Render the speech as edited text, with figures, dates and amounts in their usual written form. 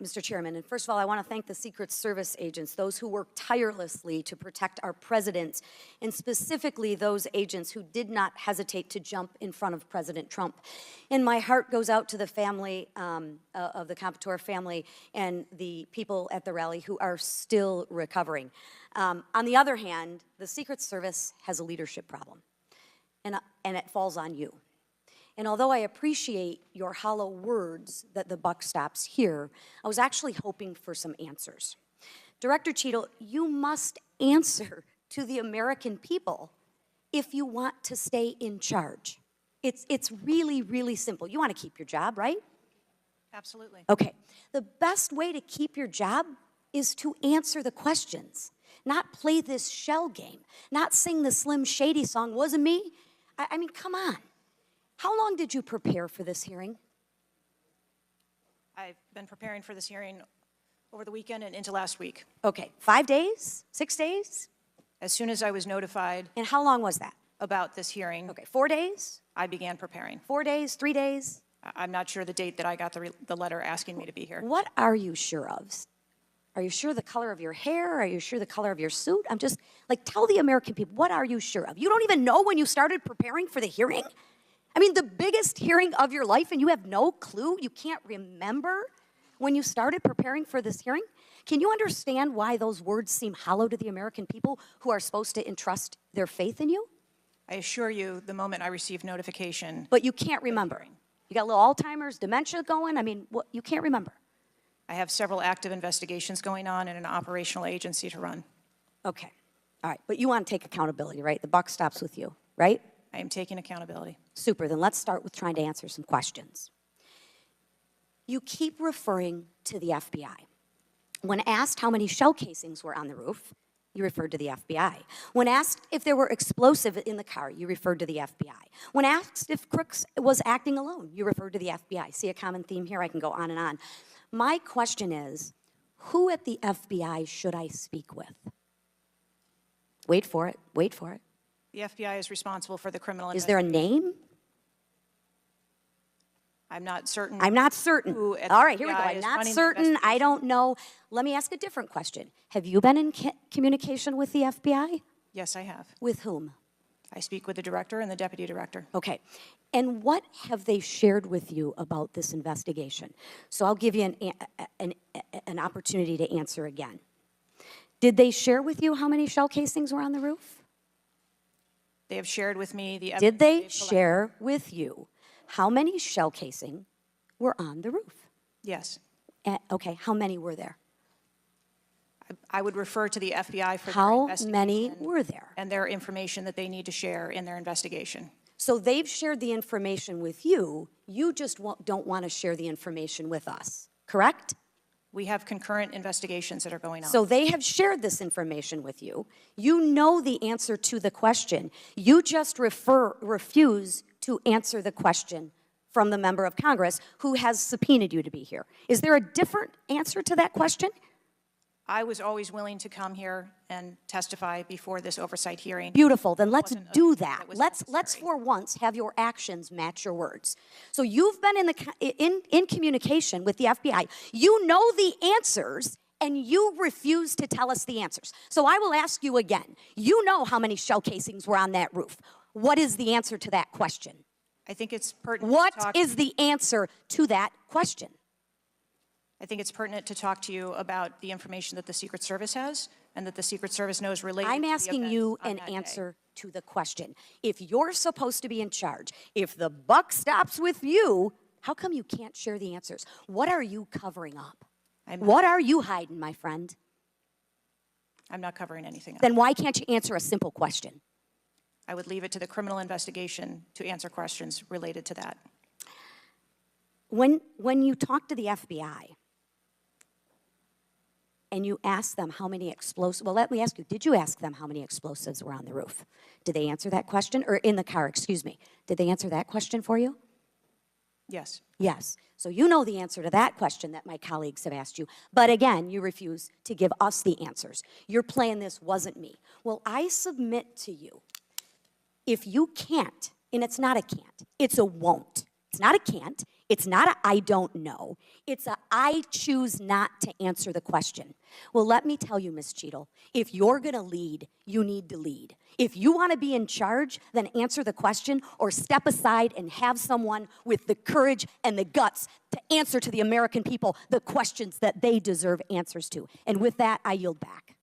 Mr. Chairman, and first of all, I want to thank the Secret Service agents, those who worked tirelessly to protect our president, and specifically those agents who did not hesitate to jump in front of President Trump. And my heart goes out to the family of the Comptoir family and the people at the rally who are still recovering. On the other hand, the Secret Service has a leadership problem, and it falls on you. And although I appreciate your hollow words that the buck stops here, I was actually hoping for some answers. Director Cheadle, you must answer to the American people if you want to stay in charge. It's really, really simple. You want to keep your job, right? Absolutely. Okay. The best way to keep your job is to answer the questions, not play this shell game, not sing the Slim Shady song, wasn't me? I mean, come on. How long did you prepare for this hearing? I've been preparing for this hearing over the weekend and into last week. Okay, 5 days, 6 days? As soon as I was notified And how long was that? about this hearing, Okay, 4 days, I began preparing. 4 days, 3 days? I'm not sure the date that I got the letter asking me to be here. What are you sure of? Are you sure the color of your hair? Are you sure the color of your suit? I'm just, like, tell the American people, what are you sure of? You don't even know when you started preparing for the hearing? I mean, the biggest hearing of your life, and you have no clue? You can't remember when you started preparing for this hearing? Can you understand why those words seem hollow to the American people who are supposed to entrust their faith in you? I assure you, the moment I received notification. But you can't remember. You got a little Alzheimer's, dementia going? I mean, what, you can't remember. I have several active investigations going on and an operational agency to run. Okay. All right. But you want to take accountability, right? The buck stops with you, right? I am taking accountability. Super. Then let's start with trying to answer some questions. You keep referring to the FBI. When asked how many shell casings were on the roof, you referred to the FBI. When asked if there were explosives in the car, you referred to the FBI. When asked if Crooks was acting alone, you referred to the FBI. See a common theme here? I can go on and on. My question is, who at the FBI should I speak with? Wait for it. Wait for it. The FBI is responsible for the criminal Is there a name? I'm not certain. I'm not certain. Who at All the right, here we go. FBI I'm is not running the certain. I investigation. don't know. Let me ask a different question. Have you been in communication with the FBI? Yes, I have. With whom? I speak with the director and the deputy director. Okay. And what have they shared with you about this investigation? So I'll give you an opportunity to answer again. Did they share with you how many shell casings were on the roof? They have shared with me the evidence. Did they they've collected. share with you how many shell casing were on the roof? Yes. Okay, how many were there? I would refer to the FBI for their How investigation many were there? and their information that they need to share in their investigation. So they've shared the information with you, you just don't want to share the information with us, correct? We have concurrent investigations that are going on. So they have shared this information with you. You know the answer to the question. You just refuse to answer the question from the member of Congress who has subpoenaed you to be here. Is there a different answer to that question? I was always willing to come here and testify before this oversight hearing. Beautiful. Then let's Wasn't a- do that. that was Let's necessary. for once have your actions match your words. So you've been in communication with the FBI. You know the answers, and you refuse to tell us the answers. So I will ask you again. You know how many shell casings were on that roof. What is the answer to that question? I think it's pertinent What to talk, is the answer to that question? I think it's pertinent to talk to you about the information that the Secret Service has and that the Secret Service knows related I'm to the asking events you on an that day. answer to the question. If you're supposed to be in charge, if the buck stops with you, how come you can't share the answers? What are you covering up? What are you hiding, my friend? I'm not covering anything else. Then why can't you answer a simple question? I would leave it to the criminal investigation to answer questions related to that. When you talk to the FBI and you ask them how many explosives, well, let me ask you, did you ask them how many explosives were on the roof? Did they answer that question? Or in the car, excuse me. Did they answer that question for you? Yes. Yes. So you know the answer to that question that my colleagues have asked you. But again, you refuse to give us the answers. You're playing this wasn't me. Well, I submit to you, if you can't, and it's not a can't, it's a won't. It's not a can't, It's not a I don't know. It's a I choose not to answer the question. Well, let me tell you, Ms. Cheadle, if you're going to lead, you need to lead. If you want to be in charge, then answer the question or step aside and have someone with the courage and the guts to answer to the American people the questions that they deserve answers to. And with that, I yield back.